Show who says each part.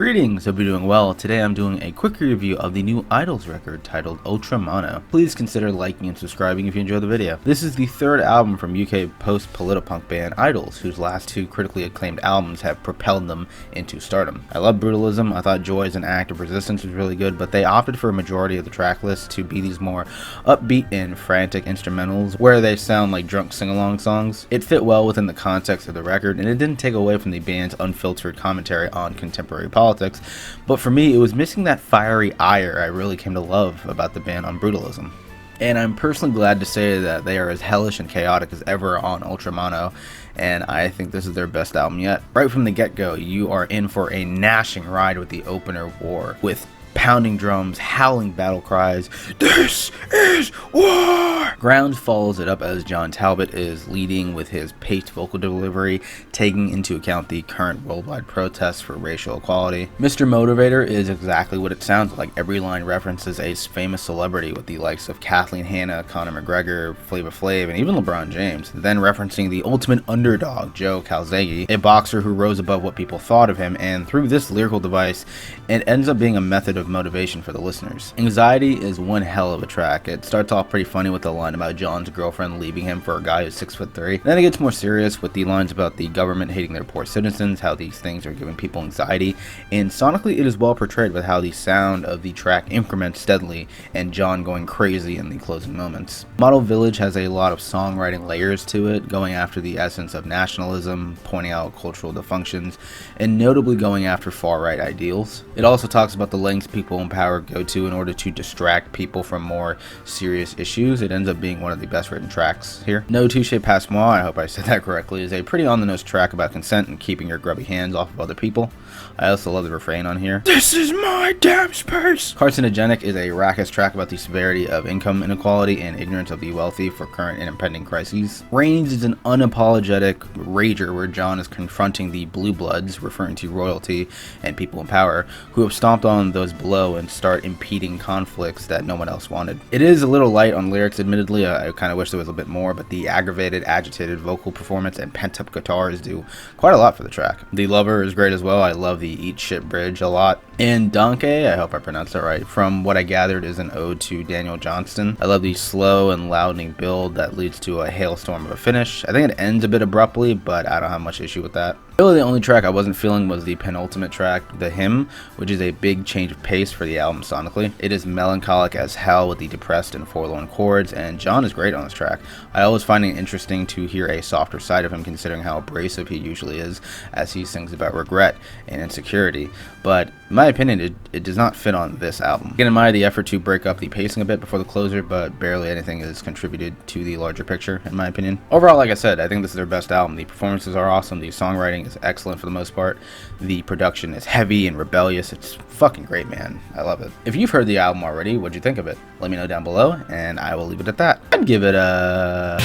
Speaker 1: Greetings, hope you're doing well. Today I'm doing a quick review of the new Idols record titled Ultra Mono. Please consider liking and subscribing if you enjoy the video. This is the third album from UK post-Politi-Punk band Idols, whose last two critically acclaimed albums have propelled them into stardom. I love Brutalism. I thought Joy as an Act of Resistance was really good, but they opted for a majority of the track list to be these more upbeat and frantic instrumentals where they sound like drunk sing-along songs. It fit well within the context of the record, and it didn't take away from the band's unfiltered commentary on contemporary politics. But for me, it was missing that fiery ire I really came to love about the band on Brutalism. And I'm personally glad to say that they are as hellish and chaotic as ever on Ultra Mono, and I think this is their best album yet. Right from the get-go, you are in for a gnashing ride with the opener War, with pounding drums, howling battle cries, "This is war!" Grounds follows it up as John Talbot is leading with his paced vocal delivery, taking into account the current worldwide protests for racial equality. Mr. Motivator is exactly what it sounds like. Every line references a famous celebrity with the likes of Kathleen Hanna, Conor McGregor, Flavor Flav, and even LeBron James, then referencing the ultimate underdog, Joe Calzaghe, a boxer who rose above what people thought of him, and through this lyrical device, it ends up being a method of motivation for the listeners. Anxiety is one hell of a track. It starts off pretty funny with the line about John's girlfriend leaving him for a guy who's 6'3". Then it gets more serious with the lines about the government hating their poor citizens, how these things are giving people anxiety, and sonically it is well portrayed with how the sound of the track increments steadily and John going crazy in the closing moments. Model Village has a lot of songwriting layers to it, going after the essence of nationalism, pointing out cultural dysfunctions, and notably going after far-right ideals. It also talks about the lengths people in power go to in order to distract people from more serious issues. It ends up being one of the best written tracks here. No Touche Passe Moi, I hope I said that correctly, is a pretty on-the-nose track about consent and keeping your grubby hands off of other people. I also love the refrain on here. "This is my damn space!" Carcinogenic is a raucous track about the severity of income inequality and ignorance of the wealthy for current and impending crises. Reigns is an unapologetic rager where John is confronting the blue bloods, referring to royalty and people in power, who have stomped on those below and start impeding conflicts that no one else wanted. It is a little light on lyrics, admittedly. I kind of wish there was a bit more, but the aggravated, agitated vocal performance and pent-up guitars do quite a lot for the track. The Lover is great as well. I love the Eat Shit bridge a lot. And Donkey, I hope I pronounced that right, from what I gathered is an ode to Daniel Johnston. I love the slow and loudening build that leads to a hailstorm of a finish. I think it ends a bit abruptly, but I don't have much issue with that. Really the only track I wasn't feeling was the penultimate track, The Hymn, which is a big change of pace for the album sonically. It is melancholic as hell with the depressed and forlorn chords, and John is great on this track. I always find it interesting to hear a softer side of him considering how abrasive he usually is as he sings about regret and insecurity, but in my opinion it does not fit on this album. Again, in mind the effort to break up the pacing a bit before the closer, but barely anything is contributed to the larger picture in my opinion. Overall, like I said, I think this is their best album. The performances are awesome, the songwriting is excellent for the most part, the production is heavy and rebellious. It's fucking great, man. I love it. If you've heard the album already, what'd you think of it? Let me know down below and I will leave it at that. I'd give it a